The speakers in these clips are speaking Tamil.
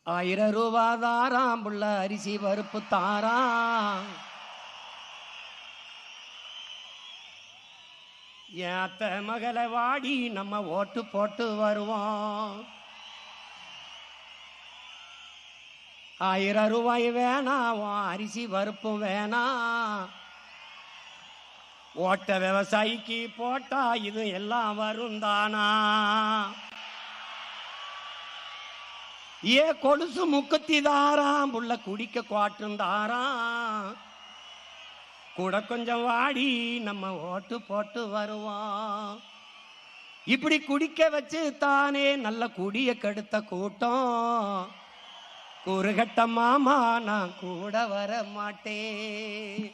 1000 ரூபா தாராம் புள்ள அரிசி பருப்பு தாராம். ஏத்த மகளை வாடி நம்ம ஓட்டு போட்டு வருவோம். 1000 ரூபாய் வேணாம், அரிசி பருப்பு வேணாம். ஓட்ட விவசாயிக்கு போட்டா இது எல்லாம் வரும் தானா? ஏ கொலுசு முக்குத்தி தாராம் புள்ள குடிக்க குவாட்டும் தாராம். கூட கொஞ்சம் வாடி நம்ம ஓட்டு போட்டு வருவோம். இப்படி குடிக்க வச்சு தானே நல்ல குடிய கெடுத்த கூட்டம். கூறுகட்ட மாமா நான் கூட வர மாட்டேன்.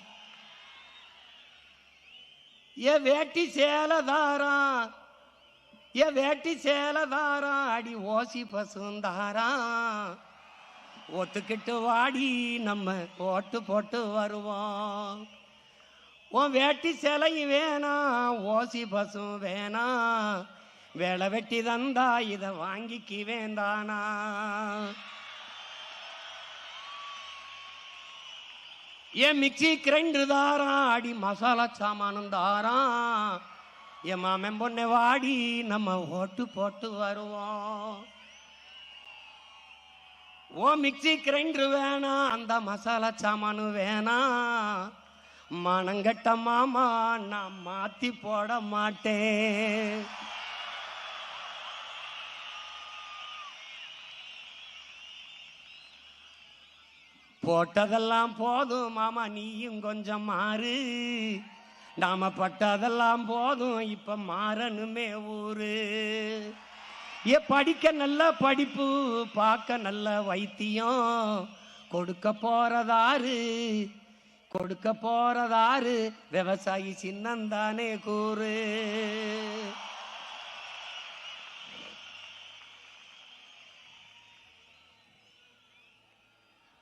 ஏ வேட்டி சேலதாராம், ஏ வேட்டி சேலதாராம், அடி ஓசி பசுந்தாராம். ஒத்துக்கிட்டு வாடி நம்ம ஓட்டு போட்டு வருவோம். உன் வேட்டி சேலையும் வேணாம், ஓசி பசும் வேணாம். வேலை வெட்டி தந்தா இதை வாங்கிக்கு வேண்டானா? ஏன் மிக்சி கிரைண்டர் தாராம், அடி மசாலா சாமானும் தாராம். என் மாமன் பொண்ணை வாடி நம்ம ஓட்டு போட்டு வருவோம். ஓ மிக்சி கிரைண்டர் வேணாம், அந்த மசாலா சாமானு வேணாம். மனங்கட்ட மாமா நான் மாத்தி போட மாட்டேன். போட்டதெல்லாம் போதும் மாமா, நீயும் கொஞ்சம் மாறு. நாம பட்டதெல்லாம் போதும், இப்ப மாறணுமே ஊரு. ஏ படிக்க நல்ல படிப்பு, பார்க்க நல்ல வைத்தியம். கொடுக்க போறதாரு, கொடுக்க போறதாரு, விவசாயி சின்னந்தானே கூறு.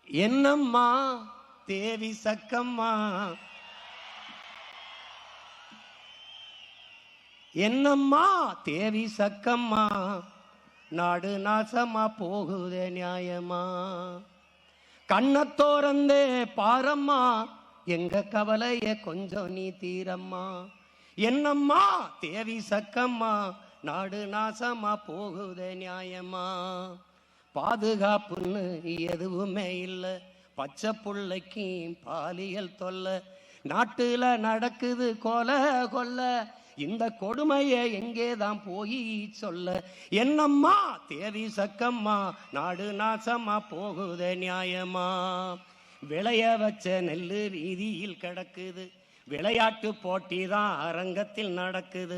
என்னம்மா தேவி சக்கம்மா, என்னம்மா தேவி சக்கம்மா, நாடு நாசமா போகுதே நியாயமா? கண்ணத்தோரந்தே பாரம்மா, எங்க கவலைய கொஞ்சம் நீ தீரம்மா. என்னம்மா தேவி சக்கம்மா, நாடு நாசமா போகுதே நியாயமா? பாதுகாப்புன்னு எதுவுமே இல்லை, பச்சை புள்ளைக்கு பாலியல் தொல்லை. நாட்டுல நடக்குது கொலை கொல்ல, இந்த கொடுமையை எங்கேதான் போய் சொல்ல? என்னம்மா தேவி சக்கம்மா, நாடு நாசமா போகுதே நியாயமா? விளைய வச்ச நெல்லு வீதியில் கிடக்குது, விளையாட்டு போட்டி தான் அரங்கத்தில் நடக்குது.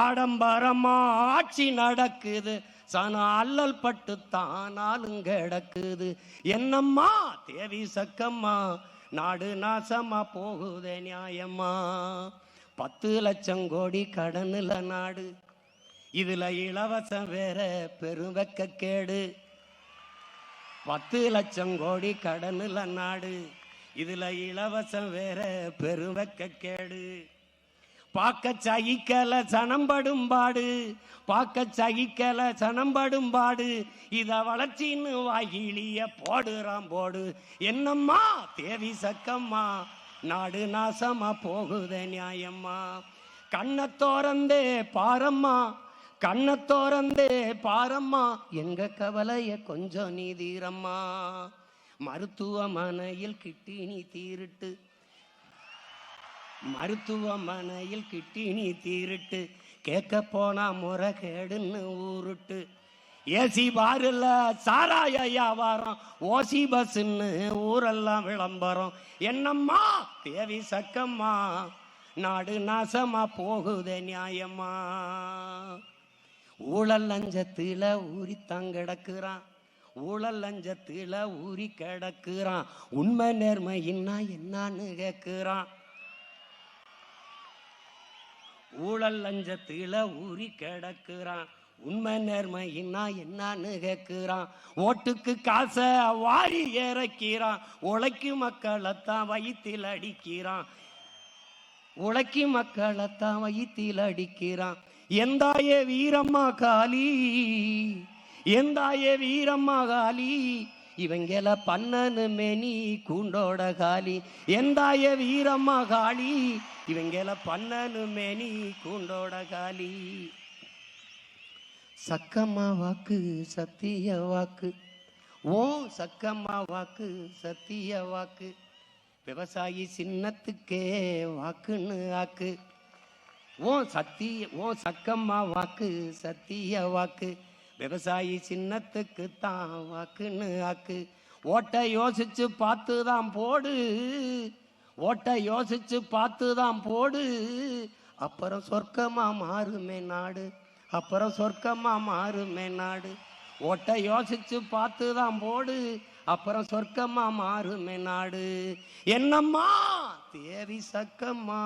ஆடம்பரமா ஆட்சி நடக்குது, சன அல்லல் பட்டு தானாலும் கிடக்குது. என்னம்மா தேவி சக்கம்மா, நாடு நாசமா போகுதே நியாயமா? 10 லட்சம் கோடி கடனுல நாடு, இதுல இலவசம் வேற பெருவெக்க கேடு. 10 லட்சம் கோடி கடனுல நாடு, இதுல இலவசம் வேற பெருவெக்க கேடு. பார்க்க சகிக்கல சனம்படும் பாடு, பார்க்க சகிக்கல சனம்படும் பாடு. இத வளர்ச்சின்னு வாயிலிய போடுறான் போடு. என்னம்மா தேவி சக்கம்மா, நாடு நாசமா போகுதே நியாயம்மா? கண்ணத்தோரந்தே பாரம்மா, கண்ணத்தோரந்தே பாரம்மா, எங்க கவலைய கொஞ்சம் நீ தீரம்மா. மருத்துவமனையில் கிட்டினி தீருட்டு, மருத்துவமனையில் கிட்டினி தீருட்டு, கேட்க போனா முறைகேடுன்னு ஊருட்டு. ஏசி பாருல சாராய வியாபாரம், ஓசி பஸ்ன்னு ஊரெல்லாம் விளம்பரம். என்னம்மா தேவி சக்கம்மா, நாடு நாசமா போகுதே நியாயமா? ஊழல் லஞ்சத்துல ஊறித்தான் கிடக்குறான், ஊழல் லஞ்சத்துல ஊறி கிடக்குறான். உண்மை நேர்மையின்னா என்னன்னு கேட்குறான். ஊழல் லஞ்சத்துல ஊறி கிடக்குறான், உண்மை நேர்மையின்னா என்னன்னு கேட்குறான். ஓட்டுக்கு காசை வாரி இறக்கிறான், உழைக்கும் மக்களைத்தான் வயிற்றில் அடிக்கிறான், உழைக்கும் மக்களைத்தான் வயிற்றில் அடிக்கிறான். எந்தாயே வீரம்மா காளி, எந்தாயே வீரம்மா காளி இவங்கள பண்ணனு மேனி கூண்டோட காளி. எந்தாய வீரம்மா காளி இவங்கள பண்ணனு மேனி கூண்டோட காளி. சக்கம்மா வாக்கு சத்திய வாக்கு, ஓ சக்கம்மா வாக்கு சத்திய வாக்கு, விவசாயி சின்னத்துக்கே வாக்குன்னு ஆக்கு. ஓ சக்கம்மா வாக்கு சத்திய வாக்கு, விவசாயி சின்னத்துக்கு தான் வாக்குன்னு ஆக்கு. ஓட்ட யோசிச்சு பார்த்து தான் போடு, ஓட்ட யோசிச்சு பார்த்து தான் போடு, அப்புறம் சொர்க்கமா மாறுமே நாடு, அப்புறம் சொர்க்கமா மாறுமே நாடு. ஓட்ட யோசிச்சு பார்த்து தான் போடு, அப்புறம் சொர்க்கமா மாறுமே நாடு. என்னம்மா தேவி சக்கம்மா.